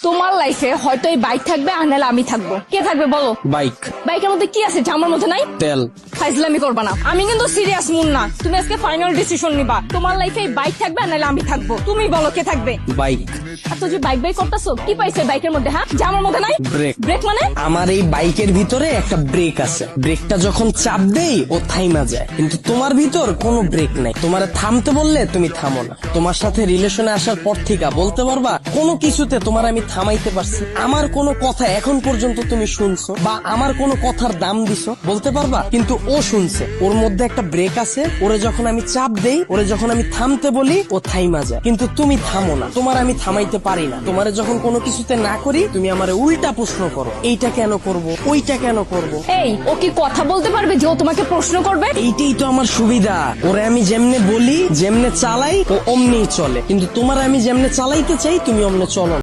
তোমার লাইফে হয়তো এই বাইক থাকবে আর নাহলে আমি থাকবো, কে থাকবে বলো? বাইক। বাইকের মধ্যে কি আছে যা আমার মধ্যে নাই? তেল। ফাইজলামি করবা না, আমি কিন্তু সিরিয়াস মুন না। তুমি আজকে ফাইনাল ডিসিশন নিবা, তোমার লাইফে এই বাইক থাকবে আর নাহলে আমি থাকবো। তুমি বলো কে থাকবে? বাইক। এত যে বাইক বাইক করতেছো, কি পাইছো বাইকের মধ্যে? হ্যাঁ, যা আমার মধ্যে নাই? ব্রেক। ব্রেক মানে? আমার এই বাইকের ভিতরে একটা ব্রেক আছে, ব্রেকটা যখন চাপ দেই ও থাইমা যায়, কিন্তু তোমার ভিতর কোনো ব্রেক নাই। তোমার থামতে বললে তুমি থামো না। তোমার সাথে রিলেশনে আসার পর থেকে বলতে পারবা কোনো কিছুতে তোমার আমি থামাইতে পারছি? আমার কোনো কথা এখন পর্যন্ত তুমি শুনছো বা আমার কোনো কথার দাম দিছো বলতে পারবা? কিন্তু ও শুনছে, ওর মধ্যে একটা ব্রেক আছে, ওরে যখন আমি চাপ দেই, ওরে যখন আমি থামতে বলি ও থাইমা যায়, কিন্তু তুমি থামো না। তোমার আমি থামাইতে পারি না। তোমারে যখন কোনো কিছুতে না করি তুমি আমারে উল্টা প্রশ্ন করো, এইটা কেন করব, ওইটা কেন করব। এই, ও কি কথা বলতে পারবে যে ও তোমাকে প্রশ্ন করবে? এইটাই তো আমার সুবিধা। ওরে আমি যেমনে বলি, যেমনে চালাই ও অমনি চলে, কিন্তু তোমার আমি যেমনে চালাইতে চাই তুমি অমনে চলো না।